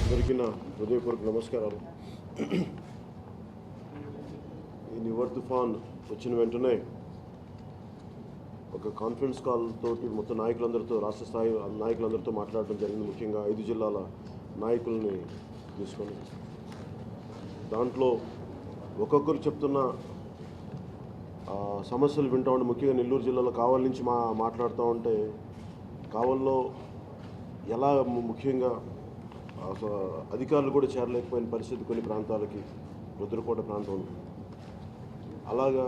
అందరికీ నా హృదయపూర్వక నమస్కారాలు. ఈ నివర్ తుఫాన్ వచ్చిన వెంటనే ఒక కాన్ఫరెన్స్ కాల్ తోటి మొత్తం నాయకులందరితో, రాష్ట్ర స్థాయి నాయకులందరితో మాట్లాడడం జరిగింది. ముఖ్యంగా 5 జిల్లాల నాయకుల్ని తీసుకొని దాంట్లో ఒక్కొక్కరు చెప్తున్న సమస్యలు వింటూ ఉంటే, ముఖ్యంగా నెల్లూరు జిల్లాలో కావలి నుంచి మాట్లాడుతూ ఉంటే, కావల్లో ఎలా ముఖ్యంగా అధికారులు కూడా చేరలేకపోయిన పరిస్థితి కొన్ని ప్రాంతాలకి, రుద్రకోట ప్రాంతం అలాగా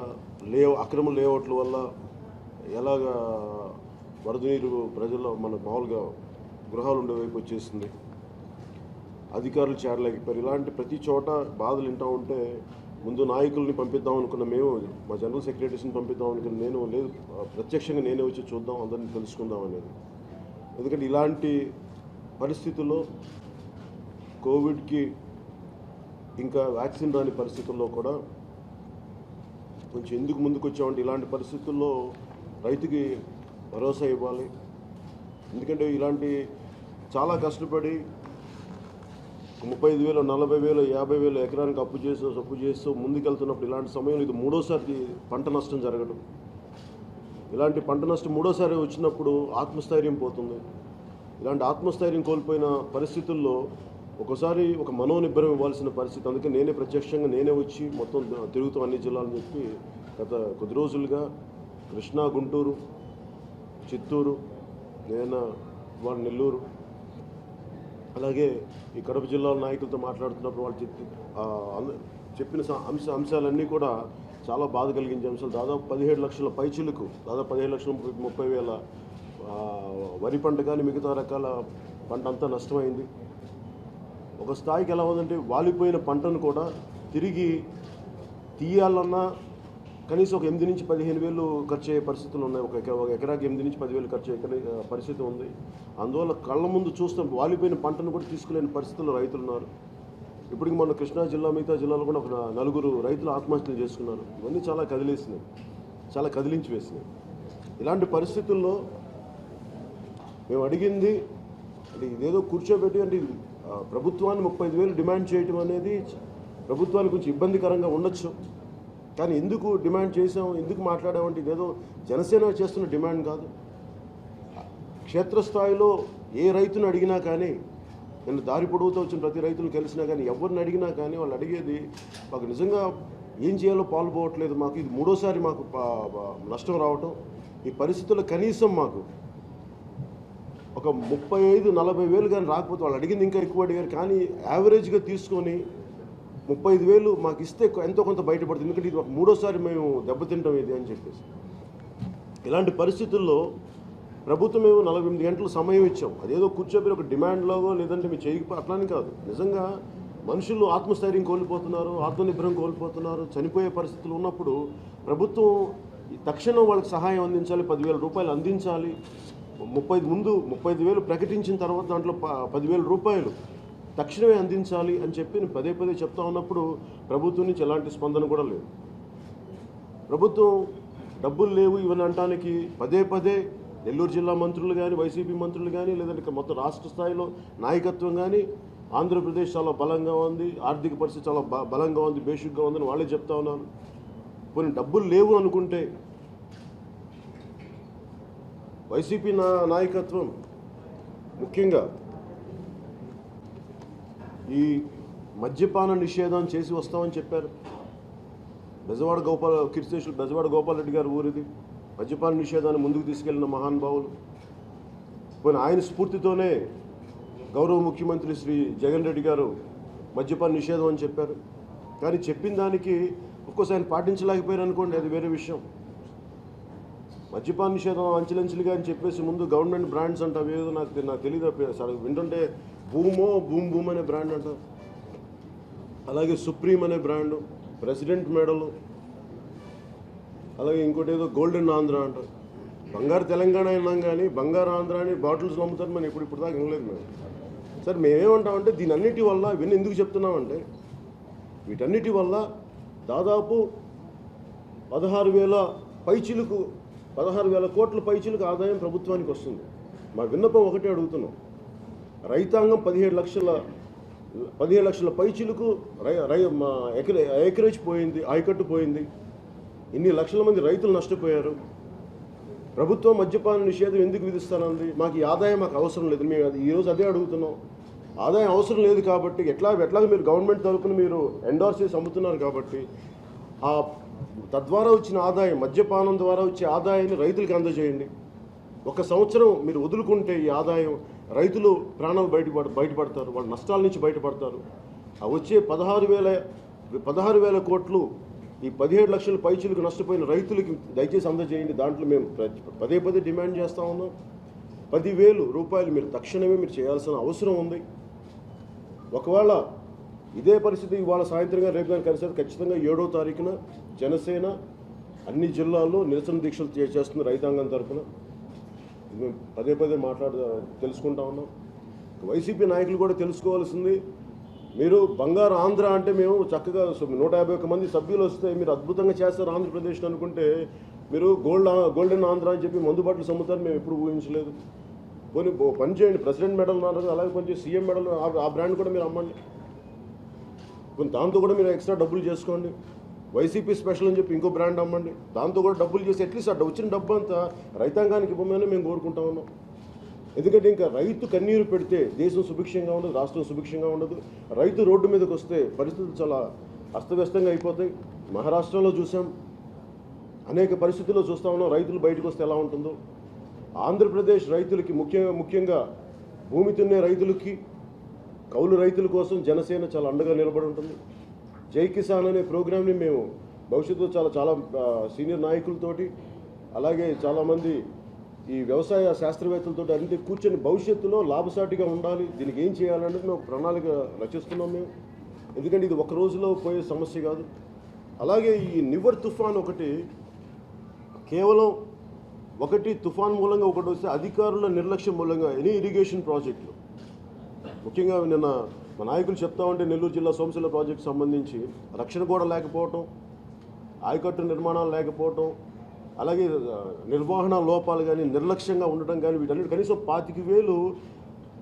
అక్రమ లేఅవుట్ల వల్ల ఎలాగా వరద నీరు ప్రజల్లో మన మామూలుగా గృహాలు ఉండే వైపు వచ్చేసింది, అధికారులు చేరలేకపోయారు. ఇలాంటి ప్రతి చోట బాధలు వింటూ ఉంటే ముందు నాయకుల్ని పంపిద్దాం అనుకున్న మేము, మా జనరల్ సెక్రటరీస్ని పంపిద్దాం అనుకున్న నేను, లేదు ప్రత్యక్షంగా నేనే వచ్చి చూద్దాం, అందరినీ తెలుసుకుందాం అనేది. ఎందుకంటే ఇలాంటి పరిస్థితుల్లో కోవిడ్కి ఇంకా వ్యాక్సిన్ రాని పరిస్థితుల్లో కూడా కొంచెం ఎందుకు ముందుకు వచ్చామంటే, ఇలాంటి పరిస్థితుల్లో రైతుకి భరోసా ఇవ్వాలి. ఎందుకంటే ఇలాంటి చాలా కష్టపడి 35,000, 40,000, 50,000 ఎకరానికి అప్పు చేస్తూ ముందుకెళ్తున్నప్పుడు ఇలాంటి సమయంలో ఇది మూడోసారి పంట నష్టం జరగడం. ఇలాంటి పంట నష్టం మూడోసారి వచ్చినప్పుడు ఆత్మస్థైర్యం పోతుంది. ఇలాంటి ఆత్మస్థైర్యం కోల్పోయిన పరిస్థితుల్లో ఒకసారి ఒక మనోనిబ్బరం ఇవ్వాల్సిన పరిస్థితి. అందుకే నేనే ప్రత్యక్షంగా నేనే వచ్చి మొత్తం తిరుగుతాం అన్ని జిల్లాలని చెప్పి గత కొద్ది రోజులుగా కృష్ణా, గుంటూరు, చిత్తూరు, వాళ్ళు నెల్లూరు, అలాగే ఈ కడప జిల్లాల నాయకులతో మాట్లాడుతున్నప్పుడు వాళ్ళు చెప్పిన అంశాలన్నీ కూడా చాలా బాధ కలిగించే అంశాలు. దాదాపు 17 లక్షల పైచిలకు, దాదాపు 17,30,000 వరి పంట కానీ మిగతా రకాల పంట అంతా నష్టమైంది. ఒక స్థాయికి ఎలా ఉందంటే, వాలిపోయిన పంటను కూడా తిరిగి తీయాలన్నా కనీసం ఒక 8 నుంచి 15,000 ఖర్చు అయ్యే పరిస్థితులు ఉన్నాయి. ఒక ఎకరాకి 8 నుంచి 10,000 ఖర్చు అయ్యే పరిస్థితి ఉంది. అందువల్ల కళ్ళ ముందు చూస్తాం వాలిపోయిన పంటను కూడా తీసుకులేని పరిస్థితుల్లో రైతులు ఉన్నారు. ఇప్పటికి మన కృష్ణా జిల్లా, మిగతా జిల్లాలో కూడా ఒక 4 రైతులు ఆత్మహత్యలు చేసుకున్నారు. ఇవన్నీ చాలా కదిలించి వేసినాయి. ఇలాంటి పరిస్థితుల్లో మేము అడిగింది అంటే, ఇదేదో కూర్చోబెట్టి అంటే ప్రభుత్వాన్ని 35,000 డిమాండ్ చేయటం అనేది ప్రభుత్వానికి కొంచెం ఇబ్బందికరంగా ఉండొచ్చు. కానీ ఎందుకు డిమాండ్ చేసాం, ఎందుకు మాట్లాడామంటే, ఇదేదో జనసేన చేస్తున్న డిమాండ్ కాదు. క్షేత్రస్థాయిలో ఏ రైతును అడిగినా కానీ, నేను దారి పొడవుతో వచ్చిన ప్రతి రైతును కలిసినా కానీ, ఎవరిని అడిగినా కానీ వాళ్ళు అడిగేది, మాకు నిజంగా ఏం చేయాలో పాల్పోవట్లేదు, మాకు ఇది మూడోసారి మాకు నష్టం రావటం, ఈ పరిస్థితుల్లో కనీసం మాకు ఒక 35,000-40,000 కానీ రాకపోతే, వాళ్ళు అడిగింది ఇంకా ఎక్కువ అడిగారు, కానీ యావరేజ్గా తీసుకొని 35,000 మాకు ఇస్తే ఎంతో కొంత బయటపడుతుంది. ఎందుకంటే ఇది మూడోసారి మేము దెబ్బతింటాం ఇది అని చెప్పేసి. ఇలాంటి పరిస్థితుల్లో ప్రభుత్వం మేము 48 గంటలు సమయం ఇచ్చాం. అదేదో కూర్చోబెట్టి ఒక డిమాండ్లోగో లేదంటే మీరు చేయకపోతే అట్లానే కాదు. నిజంగా మనుషులు ఆత్మస్థైర్యం కోల్పోతున్నారు, ఆత్మనిర్భరం కోల్పోతున్నారు, చనిపోయే పరిస్థితులు ఉన్నప్పుడు ప్రభుత్వం తక్షణం వాళ్ళకి సహాయం అందించాలి, 10,000 రూపాయలు అందించాలి. 35,000 ప్రకటించిన తర్వాత దాంట్లో 10,000 రూపాయలు తక్షణమే అందించాలి అని చెప్పి నేను పదే చెప్తా ఉన్నప్పుడు ప్రభుత్వం నుంచి ఎలాంటి స్పందన కూడా లేదు. ప్రభుత్వం డబ్బులు లేవు ఇవన్నీ అంటానికి పదే నెల్లూరు జిల్లా మంత్రులు కానీ, వైసీపీ మంత్రులు కానీ, లేదంటే మొత్తం రాష్ట్ర స్థాయిలో నాయకత్వం కానీ, ఆంధ్రప్రదేశ్ చాలా బలంగా ఉంది, ఆర్థిక పరిస్థితి చాలా బలంగా ఉంది, బేసిక్గా ఉందని వాళ్ళే చెప్తా ఉన్నారు. కొన్ని డబ్బులు లేవు అనుకుంటే వైసీపీ నాయకత్వం ముఖ్యంగా ఈ మద్యపాన నిషేధం చేసి వస్తామని చెప్పారు. కీర్తిశేషులు బెజవాడ గోపాల్ రెడ్డి గారు ఊరిది. మద్యపాన నిషేధాన్ని ముందుకు తీసుకెళ్లిన మహానుభావులు. పోయిన ఆయన స్ఫూర్తితోనే గౌరవ ముఖ్యమంత్రి శ్రీ జగన్ రెడ్డి గారు మద్యపాన నిషేధం అని చెప్పారు. కానీ చెప్పిన దానికి ఒక్కోసారి ఆయన పాటించలేకపోయారు అనుకోండి, అది వేరే విషయం. మద్యపాన నిషేధం అంచెలంచెలుగా అని చెప్పేసి ముందు గవర్నమెంట్ బ్రాండ్స్ అంట, అవేదో నాకు తెలియదు, వింటుంటే బూమ్ అనే బ్రాండ్ అంట, అలాగే సుప్రీం అనే బ్రాండు, ప్రెసిడెంట్ మెడల్, అలాగే ఇంకోటి ఏదో గోల్డెన్ ఆంధ్ర అంట. బంగారు తెలంగాణ అయినాం కానీ బంగారు ఆంధ్ర అని బాటిల్స్ నమ్ముతారు. మనం ఇప్పుడు దాకా వినలేదు మేము. సరే, మేమేమంటామంటే దీని అన్నిటి వల్ల ఇవన్నీ ఎందుకు చెప్తున్నామంటే, వీటన్నిటి వల్ల దాదాపు 16,000 కోట్ల పైచిలకు ఆదాయం ప్రభుత్వానికి వస్తుంది. మా విన్నపం ఒకటే అడుగుతున్నాం, రైతాంగం 17 లక్షల 17 లక్షల పైచీలకు ఏకరేజ్ పోయింది, ఆయకట్టు పోయింది. ఇన్ని లక్షల మంది రైతులు నష్టపోయారు. ప్రభుత్వం మద్యపాన నిషేధం ఎందుకు విధిస్తానంది? మాకు ఈ ఆదాయం మాకు అవసరం లేదు. మేము ఈరోజు అదే అడుగుతున్నాం. ఆదాయం అవసరం లేదు కాబట్టి ఎట్లాగ మీరు గవర్నమెంట్ తరపున మీరు ఎండార్స్ చేసి అమ్ముతున్నారు కాబట్టి తద్వారా వచ్చిన ఆదాయం, మద్యపానం ద్వారా వచ్చే ఆదాయాన్ని రైతులకు అందజేయండి. ఒక సంవత్సరం మీరు వదులుకుంటే ఈ ఆదాయం రైతులు ప్రాణాలు బయటపడతారు, వాళ్ళ నష్టాల నుంచి బయటపడతారు. వచ్చే 16,000 కోట్లు ఈ 17 లక్షల పైచీలకు నష్టపోయిన రైతులకి దయచేసి అందజేయండి. దాంట్లో మేము పదే డిమాండ్ చేస్తూ ఉన్నాం. 10,000 రూపాయలు మీరు తక్షణమే మీరు చేయాల్సిన అవసరం ఉంది. ఒకవేళ ఇదే పరిస్థితి ఇవాళ సాయంత్రంగా రేపు కానీ కలిసి ఖచ్చితంగా 7వ తారీఖున జనసేన అన్ని జిల్లాల్లో నిరసన దీక్షలు చేస్తుంది రైతాంగం తరఫున. మేము పదే తెలుసుకుంటా ఉన్నాం. వైసీపీ నాయకులు కూడా తెలుసుకోవాల్సింది, మీరు బంగారు ఆంధ్ర అంటే మేము చక్కగా 151 మంది సభ్యులు వస్తే మీరు అద్భుతంగా చేస్తారు ఆంధ్రప్రదేశ్ అనుకుంటే, మీరు గోల్డెన్ ఆంధ్ర అని చెప్పి మందుబాట్లు సమ్ముతారు మేము ఎప్పుడు ఊహించలేదు. పోనీ పని చేయండి, ప్రెసిడెంట్ మెడల్ అన్నారు, అలాగే పనిచేసి సీఎం మెడల్ ఆ బ్రాండ్ కూడా మీరు అమ్మండి. కొన్ని దాంతో కూడా మీరు ఎక్స్ట్రా డబ్బులు చేసుకోండి. వైసీపీ స్పెషల్ అని చెప్పి ఇంకో బ్రాండ్ అమ్మండి, దాంతో కూడా డబ్బులు చేసి అట్లీస్ట్ వచ్చిన డబ్బు అంతా రైతాంగానికి ఇవ్వమని మేము కోరుకుంటా ఉన్నాం. ఎందుకంటే ఇంకా రైతు కన్నీరు పెడితే దేశం సుభిక్షంగా ఉండదు, రాష్ట్రం సుభిక్షంగా ఉండదు. రైతు రోడ్డు మీదకి వస్తే పరిస్థితులు చాలా అస్తవ్యస్తంగా అయిపోతాయి. మహారాష్ట్రలో చూసాం, అనేక పరిస్థితుల్లో చూస్తూ ఉన్నాం. రైతులు బయటకు వస్తే ఎలా ఉంటుందో. ఆంధ్రప్రదేశ్ రైతులకి ముఖ్యంగా భూమి తిన్నే రైతులకి, కౌలు రైతుల కోసం జనసేన చాలా అండగా నిలబడి ఉంటుంది. జై కిసాన్ అనే ప్రోగ్రామ్ని మేము భవిష్యత్తులో చాలా సీనియర్ నాయకులతోటి, అలాగే చాలామంది ఈ వ్యవసాయ శాస్త్రవేత్తలతో అన్ని కూర్చొని భవిష్యత్తులో లాభసాటిగా ఉండాలి, దీనికి ఏం చేయాలనేది మేము ప్రణాళిక రచిస్తున్నాం మేము. ఎందుకంటే ఇది ఒక రోజులో పోయే సమస్య కాదు. అలాగే ఈ నివర్ తుఫాన్ కేవలం తుఫాన్ మూలంగా ఒకటి వస్తే అధికారుల నిర్లక్ష్యం మూలంగా ఎనీ ఇరిగేషన్ ప్రాజెక్టులు, ముఖ్యంగా నిన్న మా నాయకులు చెప్తా ఉంటే నెల్లూరు జిల్లా సోమశిల ప్రాజెక్టు సంబంధించి రక్షణ గోడ లేకపోవటం, ఆయకట్టు నిర్మాణాలు లేకపోవటం, అలాగే నిర్వహణ లోపాలు కానీ, నిర్లక్ష్యంగా ఉండటం కానీ, వీటన్నిటి కనీసం 25,000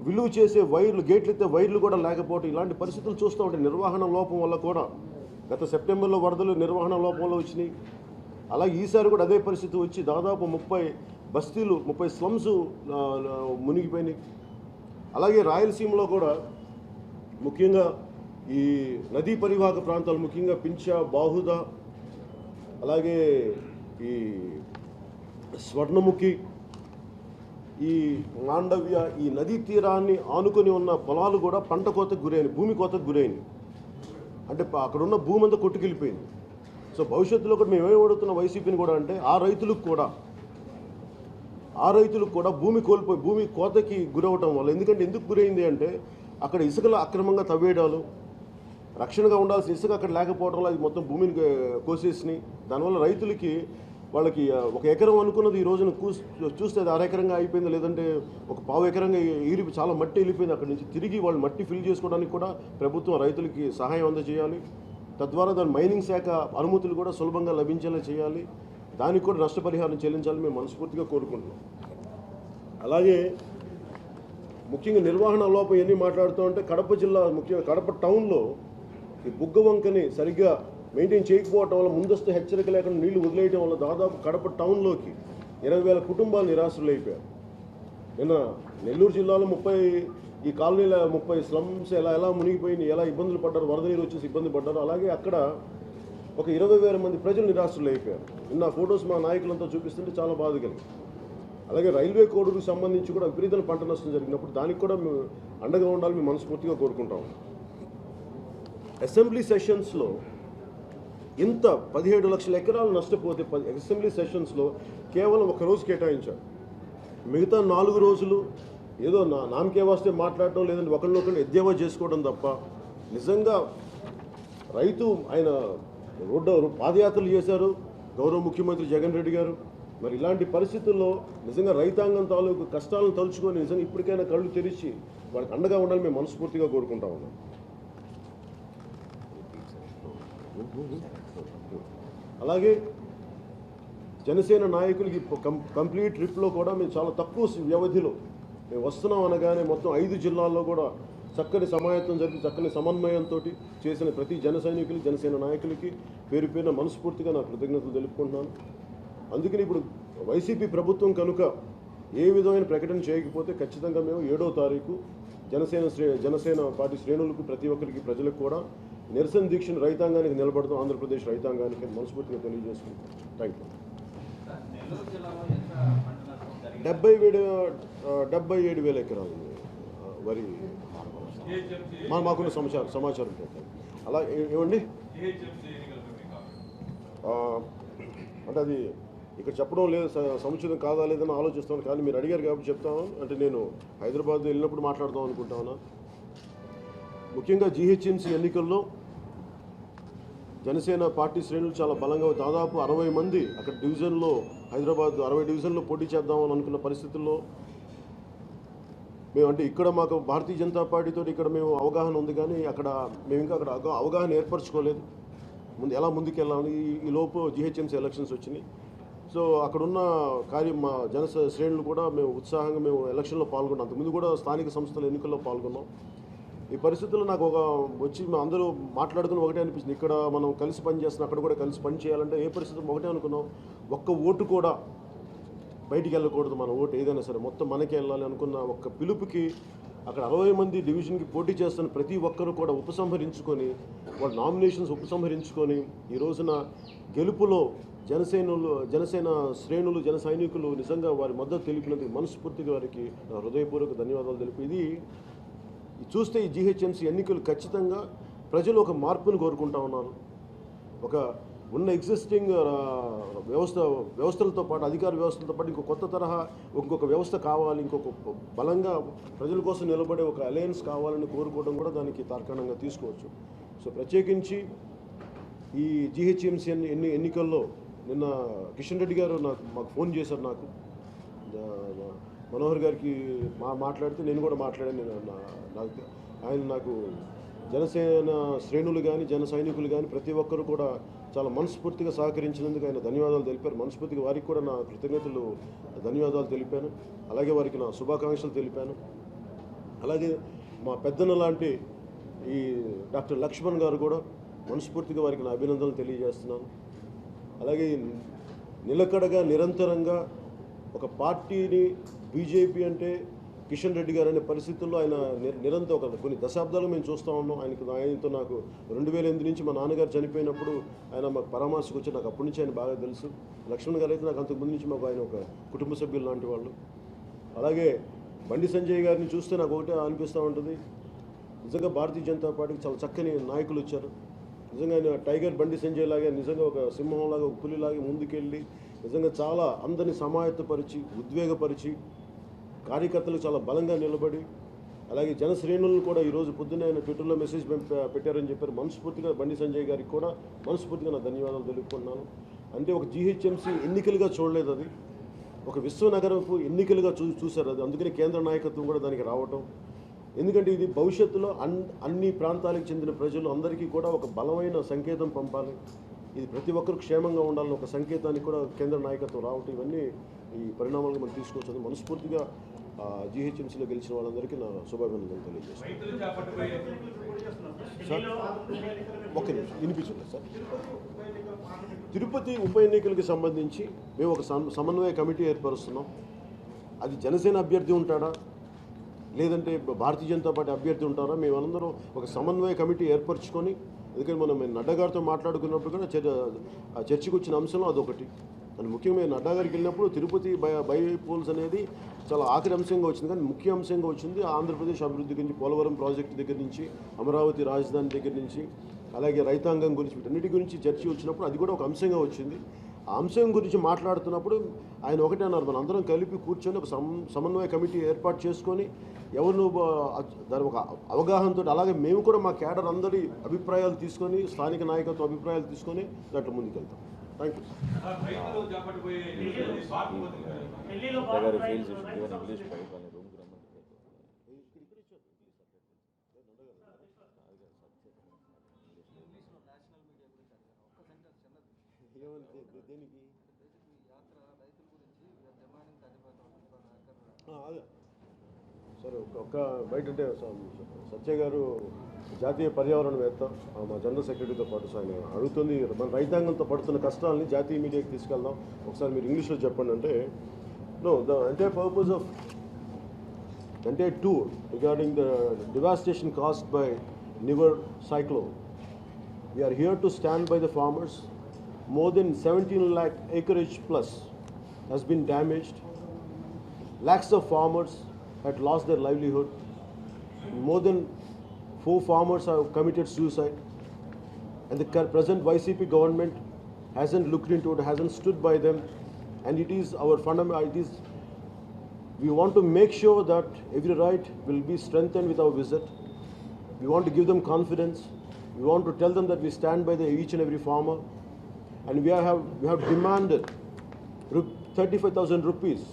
విలువ చేసే వైర్లు, గేట్లు ఎత్తే వైర్లు కూడా లేకపోవటం, ఇలాంటి పరిస్థితులు చూస్తూ ఉంటే నిర్వహణ లోపం వల్ల కూడా గత సెప్టెంబర్లో వరదలు నిర్వహణ లోపంలో వచ్చినాయి. అలాగే ఈసారి కూడా అదే పరిస్థితి వచ్చి దాదాపు 30 బస్తీలు, 30 స్లమ్స్ మునిగిపోయినాయి. అలాగే రాయలసీమలో కూడా ముఖ్యంగా ఈ నదీ పరివాహక ప్రాంతాలు, ముఖ్యంగా పింఛా, బాహుద, అలాగే ఈ స్వర్ణముఖి, ఈ మాండవ్య, ఈ నదీ తీరాన్ని ఆనుకొని ఉన్న పొలాలు కూడా పంట కోతకు గురైనవి, భూమి కోతకు గురైనవి. అంటే అక్కడ ఉన్న భూమి అంతా కొట్టుకెళ్ళిపోయింది. సో భవిష్యత్తులో కూడా మేము ఏమి అడుగుతున్న వైసీపీని కూడా అంటే ఆ రైతులకు కూడా భూమి కోల్పోయి భూమి కోతకి గురవటం వల్ల, ఎందుకు గురైంది అంటే అక్కడ ఇసుకలు అక్రమంగా తవ్వేయడాలు, రక్షణగా ఉండాల్సిన ఇసుక అక్కడ లేకపోవడం వల్ల అది మొత్తం భూమిని కోసేసినాయి. దానివల్ల రైతులకి వాళ్ళకి 1 ఎకరం అనుకున్నది ఈ రోజున చూస్తే అది 1/2 ఎకరంగా అయిపోయింది, లేదంటే 1/4 ఎకరంగా చాలా మట్టి వెళ్ళిపోయింది. అక్కడి నుంచి తిరిగి వాళ్ళు మట్టి ఫిల్ చేసుకోవడానికి కూడా ప్రభుత్వం రైతులకి సహాయం అందజేయాలి. తద్వారా దాని మైనింగ్ శాఖ అనుమతులు కూడా సులభంగా లభించేలా చేయాలి. దానికి కూడా నష్టపరిహారం చెల్లించాలని మేము మనస్ఫూర్తిగా కోరుకుంటున్నాం. అలాగే ముఖ్యంగా నిర్వహణ లోపం ఎన్ని మాట్లాడుతూ ఉంటే కడప జిల్లా, ముఖ్యంగా కడప టౌన్లో ఈ బుగ్గ వంకని సరిగ్గా మెయింటైన్ చేయకపోవటం వల్ల, ముందస్తు హెచ్చరిక లేకుండా నీళ్లు వదిలేయడం వల్ల దాదాపు కడప టౌన్లోకి 20,000 కుటుంబాలు నిరాశ్రులు అయిపోయారు. నిన్న నెల్లూరు జిల్లాలో ఈ కాలనీలో 30 స్లమ్స్ ఎలా మునిగిపోయినాయి, ఎలా ఇబ్బందులు పడ్డారు, వరద నీరు వచ్చేసి ఇబ్బంది పడ్డారు. అలాగే అక్కడ ఒక 20,000 మంది ప్రజలు నిరాశ్రులు అయిపోయారు. నిన్న ఫొటోస్ మా నాయకులంతా చూపిస్తుంటే చాలా బాధ కలిగింది. అలాగే రైల్వే కోడుకు సంబంధించి కూడా విపరీతమైన పంట నష్టం జరిగినప్పుడు దానికి కూడా మేము అండగా ఉండాలని మేము మనస్ఫూర్తిగా కోరుకుంటాం. అసెంబ్లీ సెషన్స్లో ఇంత 17 లక్షల ఎకరాలు నష్టపోతే అసెంబ్లీ సెషన్స్లో కేవలం 1 రోజు కేటాయించారు. మిగతా 4 రోజులు ఏదో నామకే వస్తే మాట్లాడటం, లేదంటే ఒకరినొకరిని ఎద్దేవా చేసుకోవడం తప్ప నిజంగా రైతు ఆయన పాదయాత్రలు చేశారు గౌరవ ముఖ్యమంత్రి జగన్ రెడ్డి గారు. మరి ఇలాంటి పరిస్థితుల్లో నిజంగా రైతాంగం తాలూకు కష్టాలను తలుచుకొని నిజంగా ఇప్పటికైనా కళ్ళు తెరిచి వాళ్ళకి అండగా ఉండాలని మేము మనస్ఫూర్తిగా కోరుకుంటా ఉన్నాం. అలాగే జనసేన నాయకులకి కంప్లీట్ ట్రిప్లో కూడా మేము చాలా తక్కువ వ్యవధిలో మేము వస్తున్నాం అనగానే మొత్తం 5 జిల్లాల్లో కూడా చక్కని సమాయత్తం జరిగి చక్కని సమన్వయంతో చేసిన ప్రతి జన సైనికులు జనసేన నాయకులకి పేరు పేరున మనస్ఫూర్తిగా నా కృతజ్ఞతలు తెలుపుకుంటున్నాను. అందుకని ఇప్పుడు వైసీపీ ప్రభుత్వం కనుక ఏ విధమైన ప్రకటన చేయకపోతే ఖచ్చితంగా మేము 7వ తారీఖు జనసేన పార్టీ శ్రేణులకు ప్రతి ఒక్కరికి ప్రజలకు కూడా నిరసన దీక్షను రైతాంగానికి నిలబడతాం. ఆంధ్రప్రదేశ్ రైతాంగానికి మనస్ఫూర్తిగా తెలియజేసుకుంటాం. Thank you. 77,000 ఎకరాలు వరి మాకున్న సమాచారం ప్రకారం. అలా ఏమండి అంటే అది ఇక్కడ చెప్పడం లేదు, సముచితం కాదా లేదని ఆలోచిస్తాను. కానీ మీరు అడిగారు కాబట్టి చెప్తాను. అంటే నేను హైదరాబాద్ వెళ్ళినప్పుడు మాట్లాడదాం అనుకుంటాను. ముఖ్యంగా జీహెచ్ఎంసీ ఎన్నికల్లో జనసేన పార్టీ శ్రేణులు చాలా బలంగా దాదాపు 60 మంది అక్కడ డివిజన్లో హైదరాబాద్ 60 డివిజన్లో పోటీ చేద్దామని అనుకున్న పరిస్థితుల్లో మేము అంటే ఇక్కడ మాకు భారతీయ జనతా పార్టీతో ఇక్కడ మేము అవగాహన ఉంది, కానీ మేము ఇంకా అక్కడ అవగాహన ఏర్పరచుకోలేదు ఎలా ముందుకెళ్ళామని. ఈ లోపు జీహెచ్ఎంసీ ఎలక్షన్స్ వచ్చినాయి. సో అక్కడున్న మా శ్రేణులు కూడా మేము ఉత్సాహంగా మేము ఎలక్షన్లో పాల్గొన్నాం. అంతకుముందు కూడా స్థానిక సంస్థల ఎన్నికల్లో పాల్గొన్నాం. ఈ పరిస్థితుల్లో నాకు వచ్చి అందరూ మాట్లాడుకుని ఒకటే అనిపిస్తుంది, ఇక్కడ మనం కలిసి పని చేస్తున్నాం, అక్కడ కూడా కలిసి పని చేయాలంటే ఏ పరిస్థితి ఒకటే అనుకున్నాం. ఒక్క ఓటు కూడా బయటికి వెళ్ళకూడదు, మన ఓటు ఏదైనా సరే మొత్తం మనకే వెళ్ళాలి అనుకున్న ఒక్క పిలుపుకి అక్కడ 60 మంది డివిజన్కి పోటీ చేస్తున్న ప్రతి ఒక్కరు కూడా ఉపసంహరించుకొని వాళ్ళ నామినేషన్స్ ఉపసంహరించుకొని ఈ రోజున గెలుపులో జనసేన శ్రేణులు జన సైనికులు నిజంగా వారి మద్దతు తెలిపినందుకు మనస్ఫూర్తిగా వారికి నా హృదయపూర్వక ధన్యవాదాలు తెలిపి ఇది చూస్తే ఈ జీహెచ్ఎంసీ ఎన్నికలు ఖచ్చితంగా ప్రజలు ఒక మార్పును కోరుకుంటా ఉన్నారు. ఒక ఉన్న ఎగ్జిస్టింగ్ వ్యవస్థలతో పాటు అధికార వ్యవస్థలతో పాటు ఇంకొక కొత్త తరహా ఇంకొక వ్యవస్థ కావాలి, ఇంకొక బలంగా ప్రజల కోసం నిలబడే ఒక అలయన్స్ కావాలని కోరుకోవడం కూడా దానికి తార్కాణంగా తీసుకోవచ్చు. సో ప్రత్యేకించి ఈ జీహెచ్ఎంసీ ఎన్నికల్లో నిన్న కిషన్ రెడ్డి గారు మాకు ఫోన్ చేశారు. నాకు మనోహర్ గారికి మాట్లాడితే నేను కూడా మాట్లాడాను. ఆయన నాకు జనసేన శ్రేణులు కానీ జన సైనికులు కానీ ప్రతి ఒక్కరు కూడా చాలా మనస్ఫూర్తిగా సహకరించినందుకు ఆయన ధన్యవాదాలు తెలిపారు. మనస్ఫూర్తిగా వారికి కూడా నా కృతజ్ఞతలు ధన్యవాదాలు తెలిపాను. అలాగే వారికి నా శుభాకాంక్షలు తెలిపాను. అలాగే మా పెద్దన్న లాంటి ఈ డాక్టర్ లక్ష్మణ్ గారు కూడా మనస్ఫూర్తిగా వారికి నా అభినందనలు తెలియజేస్తున్నాను. అలాగే నిలకడగా నిరంతరంగా ఒక పార్టీని బీజేపీ అంటే కిషన్ రెడ్డి గారు అనే పరిస్థితుల్లో ఆయన నిరంతరం కొన్ని దశాబ్దాలు మేము చూస్తూ ఉన్నాం. ఆయనతో నాకు 2008 నుంచి మా నాన్నగారు చనిపోయినప్పుడు ఆయన మాకు పరామర్శకు వచ్చి నాకు అప్పటి నుంచి ఆయన బాగా తెలుసు. లక్ష్మణ్ గారు అయితే నాకు అంతకుముందు నుంచి మాకు ఆయన ఒక కుటుంబ సభ్యులు లాంటి వాళ్ళు. అలాగే బండి సంజయ్ గారిని చూస్తే నాకు ఒకటే అనిపిస్తూ ఉంటుంది, నిజంగా భారతీయ జనతా పార్టీకి చాలా చక్కని నాయకులు వచ్చారు. నిజంగా ఆయన టైగర్ బండి సంజయ్ లాగా నిజంగా ఒక సింహంలాగా ఒక పులిలాగా ముందుకెళ్ళి నిజంగా చాలా అందరినీ సమాయత్తపరిచి ఉద్వేగపరిచి కార్యకర్తలు చాలా బలంగా నిలబడి అలాగే జన శ్రేణులను కూడా ఈరోజు పొద్దున్నే ఆయన ట్విట్టర్లో మెసేజ్ పెట్టారని చెప్పారు. మనస్ఫూర్తిగా బండి సంజయ్ గారికి కూడా మనస్ఫూర్తిగా నా ధన్యవాదాలు తెలుపుకుంటున్నాను. అంటే ఒక జీహెచ్ఎంసీ ఎన్నికలుగా చూడలేదు, అది ఒక విశ్వనగరపు ఎన్నికలుగా చూశారు. అది అందుకని కేంద్ర నాయకత్వం కూడా దానికి రావటం. ఎందుకంటే ఇది భవిష్యత్తులో అన్ని ప్రాంతాలకు చెందిన ప్రజలు అందరికీ కూడా ఒక బలమైన సంకేతం పంపాలి, ఇది ప్రతి ఒక్కరు క్షేమంగా ఉండాలని ఒక సంకేతానికి కూడా కేంద్ర నాయకత్వం రావటం, ఇవన్నీ ఈ పరిణామాలను మనం తీసుకోవచ్చు. మనస్ఫూర్తిగా జీహెచ్ఎంసీలో గెలిచిన వాళ్ళందరికీ నా శుభాభినందనలు తెలియజేస్తాను. సార్ ఒక్క నిమిషం వినిపించండి సార్. తిరుపతి ఉప ఎన్నికలకు సంబంధించి మేము ఒక సమన్వయ కమిటీ ఏర్పరుస్తున్నాం. అది జనసేన అభ్యర్థి ఉంటాడా లేదంటే భారతీయ జనతా పార్టీ అభ్యర్థి ఉంటారా, మేమందరం ఒక సమన్వయ కమిటీ ఏర్పరచుకొని, ఎందుకంటే మనం నడ్డా గారితో మాట్లాడుకున్నప్పుడు కూడా చర్చకు వచ్చిన అంశంలో అదొకటి. అని ముఖ్యంగా నడ్డా గారికి వెళ్ళినప్పుడు తిరుపతి బై పోల్స్ అనేది చాలా ఆఖరి అంశంగా వచ్చింది, కానీ ముఖ్య అంశంగా వచ్చింది ఆంధ్రప్రదేశ్ అభివృద్ధి గురించి, పోలవరం ప్రాజెక్టు దగ్గర నుంచి అమరావతి రాజధాని దగ్గర నుంచి అలాగే రైతాంగం గురించి వీటన్నిటి గురించి చర్చ వచ్చినప్పుడు అది కూడా ఒక అంశంగా వచ్చింది. ఆ అంశం గురించి మాట్లాడుతున్నప్పుడు ఆయన ఒకటే అన్నారు, మన అందరం కలిపి కూర్చొని ఒక సమన్వయ కమిటీ ఏర్పాటు చేసుకొని ఎవరు దాని ఒక అవగాహనతో అలాగే మేము కూడా మా క్యాడర్ అందరి అభిప్రాయాలు తీసుకొని స్థానిక నాయకత్వ అభిప్రాయాలు తీసుకొని దాంట్లో ముందుకెళ్తాం. Thank you. దేనికి అదే సరే ఒక్క బయట అంటే సత్య గారు జాతీయ పర్యావరణవేత్త, మా జనరల్ సెక్రటరీతో పాటు ఆయన అడుగుతుంది మన రైతాంగంతో పడుతున్న కష్టాలని జాతీయ మీడియాకి తీసుకెళ్దాం, ఒకసారి మీరు ఇంగ్లీష్లో చెప్పండి అంటే, know the entire purpose of entire tour regarding the devastation caused by Nivar cyclone. We are here to stand by the farmers. More than 17 lakh acreage plus has been damaged. Lakhs of farmers had lost their livelihood. More than 4 farmers have committed suicide. And the present YCP government hasn't looked into it, hasn't stood by them. And it is our fundamental, we want to make sure that every right will be strengthened with our visit. We want to give them confidence. We want to tell them that we stand by each and every farmer. And we have demanded 35,000 rupees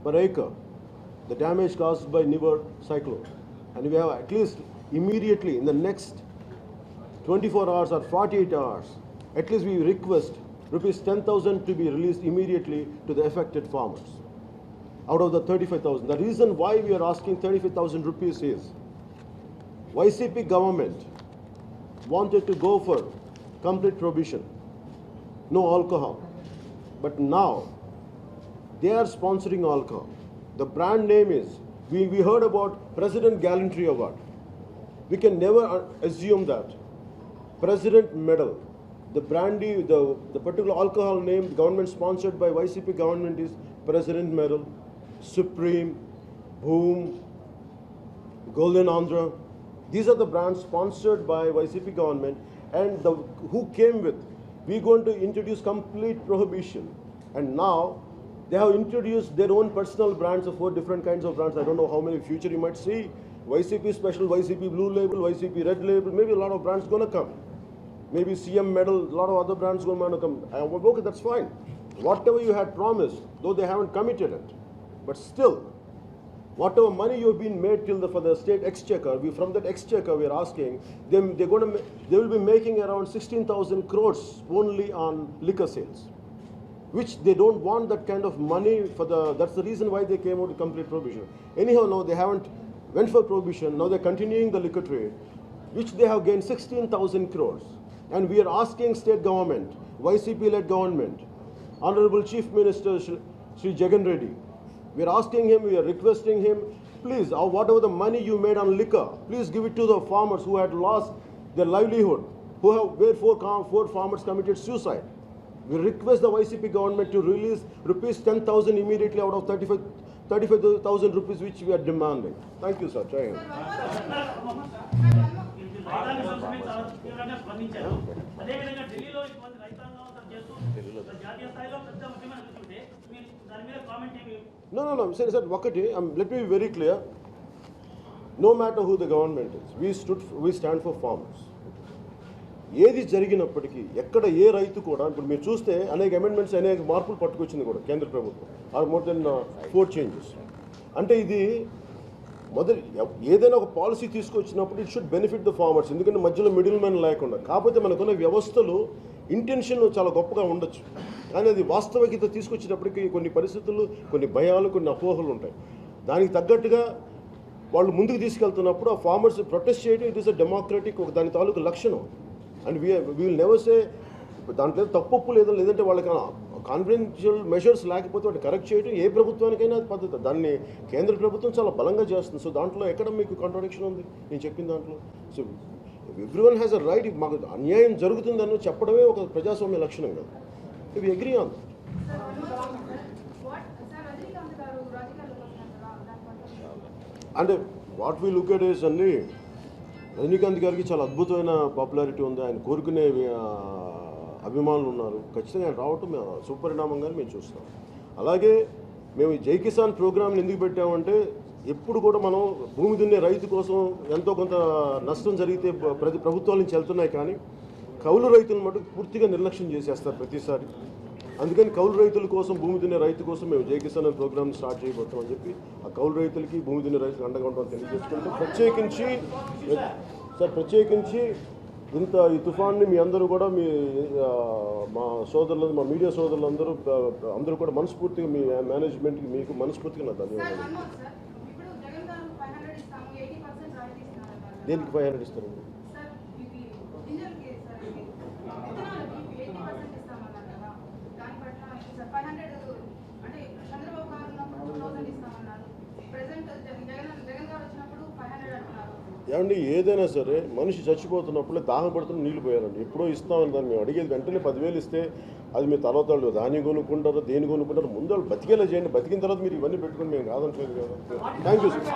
per acre, the damage caused by Nivar cyclone. And we have at least immediately in the next 24 hours or 48 hours, at least we request rupees 10,000 to be released immediately to the affected farmers out of the 35,000. The reason why we are asking 35,000 rupees is YCP government wanted to go for complete prohibition, no alcohol. But now they are sponsoring alcohol. The brand name is, we heard about President Gallantry Award. We can never assume that. President Medal, the brandy, the particular alcohol name government sponsored by YCP government is President Medal, Supreme, Boom, Golden Andhra. These are the brands sponsored by YCP government, and who came with, we're going to introduce complete prohibition. And now they have introduced their own personal brands of 4 different kinds of brands. I don't know how many future you might see. YCP Special, YCP Blue Label, YCP Red Label, maybe a lot of brands going to come. Maybe CM Medal, a lot of other brands going to come. Okay, that's fine. Whatever you had promised, though they haven't committed it. But still, whatever money you've been made for the state exchequer, from that exchequer we are asking them, they will be making around 16,000 crores only on liquor sales, which they don't want that kind of money for that's the reason why they came out with complete prohibition. Anyhow, now they haven't went for prohibition, now they're continuing the liquor trade, which they have gained 16,000 crores. And we are asking state government, YCP-led government, Honorable Chief Minister Sri Jagan Reddy, we are asking him, we are requesting him, please, whatever the money you made on liquor, please give it to the farmers who had lost their livelihood, where 4 farmers committed suicide. We request the YCP government to release rupees 10,000 immediately out of 35,000 rupees which we are demanding. Thank you, sir. Jai Hind. అదేవిధంగా ఢిల్లీలో ఇటువంటి రైతాంగం చేస్తూ జాతీయ స్థాయిలో పెద్ద ముఖ్యమైన చూస్తుంటే మీరు దాని మీద కామెంట్ ఏమి? No. Sir, ఒకటి, let me be very clear. No matter who the government is, we stand for farmers. ఏది జరిగినప్పటికీ ఎక్కడ ఏ రైతు కూడా, ఇప్పుడు మీరు చూస్తే అనేక అమెండ్మెంట్స్, అనేక మార్పులు పట్టుకొచ్చింది కూడా కేంద్ర ప్రభుత్వం, ఆర్ మోర్ దెన్ 4 చేంజెస్. అంటే ఇది ఏదైనా ఒక పాలసీ తీసుకొచ్చినప్పుడు it should benefit the farmers, ఎందుకంటే మధ్యలో మిడిల్ మ్యాన్ లేకుండా. కాకపోతే మనకున్న వ్యవస్థలు ఇంటెన్షన్ చాలా గొప్పగా ఉండొచ్చు, కానీ అది వాస్తవికత తీసుకొచ్చేటప్పటికి కొన్ని పరిస్థితులు, కొన్ని భయాలు, కొన్ని అపోహలు ఉంటాయి. దానికి తగ్గట్టుగా వాళ్ళు ముందుకు తీసుకెళ్తున్నప్పుడు ఆ ఫార్మర్స్ ప్రొటెస్ట్ చేయడం, ఇట్ ఈస్ అ డెమోక్రటిక్ దాని తాలూకు లక్షణం. And we will never say దాంట్లో తప్పు లేదంటే వాళ్ళకి కాన్ఫిడెన్షియల్ మెషర్స్ లేకపోతే వాటి కరెక్ట్ చేయడం ఏ ప్రభుత్వానికైనా పద్ధతి. దాన్ని కేంద్ర ప్రభుత్వం చాలా బలంగా చేస్తుంది. సో దాంట్లో ఎక్కడ మీకు కాంట్రాడిక్షన్ ఉంది నేను చెప్పిన దాంట్లో? So everyone has a right. మాకు అన్యాయం జరుగుతుందని చెప్పడమే ఒక ప్రజాస్వామ్య లక్షణం కదా. We agree on that. అంటే what we look at is అండి, రజనీకాంత్ గారికి చాలా అద్భుతమైన పాపులారిటీ ఉంది, ఆయన కోరుకునే అభిమానులు ఉన్నారు. ఖచ్చితంగా ఆయన రావటం సుపరిణామంగానే మేము చూస్తాం. అలాగే మేము జై కిసాన్ ప్రోగ్రామ్ని ఎందుకు పెట్టామంటే, ఎప్పుడు కూడా మనం భూమి దున్నే రైతు కోసం ఎంతో కొంత నష్టం జరిగితే ప్రభుత్వాల నుంచి వెళ్తున్నాయి, కానీ కౌలు రైతులను మటుకు పూర్తిగా నిర్లక్ష్యం చేసేస్తారు ప్రతిసారి. అందుకని కౌలు రైతుల కోసం, భూమి దున్నే రైతు కోసం మేము జై కిసాన్ అనే ప్రోగ్రామ్ స్టార్ట్ చేయబోతామని చెప్పి ఆ కౌలు రైతులకి, భూమి దున్నే రైతులకు అండగా ఉంటామని తెలియజేసుకుంటూ, ప్రత్యేకించి ఇంత ఈ తుఫాన్ని మీ అందరూ కూడా, మా సోదరులు, మా మీడియా సోదరులు అందరూ కూడా మనస్ఫూర్తిగా, మీ మేనేజ్మెంట్కి మీకు మనస్ఫూర్తిగా నా ధన్యవాదాలు. దేనికి 500 ఇస్తారండి? సార్ ఇది గింజలకి సార్ ఇది విత్తనాలకి 80% ఇస్తామన్నారు కదా, దాని పట్ల సార్ 500 అంటే చంద్రబాబు గారు ఉన్నప్పుడు 2000 ఇస్తామన్నారు, ప్రెసెంట్ జగన్ గారు వచ్చినప్పుడు 500 అంటున్నారు. ఏమండి ఏదైనా సరే మనిషి చచ్చిపోతున్నప్పుడే దాహం పడుతున్న నీళ్ళు పోయాలండి. ఎప్పుడో ఇస్తామని దాన్ని మేము అడిగేది వెంటనే 10,000 ఇస్తే అది మీ తర్వాత వాళ్ళు ధాన్యం కొనుక్కుంటారో దేని కొనుక్కుంటారో ముందు వాళ్ళు బతికేలా చేయండి. బతికిన తర్వాత మీరు ఇవన్నీ పెట్టుకుని మేము కాదంటలేదు కదా. Thank you sir.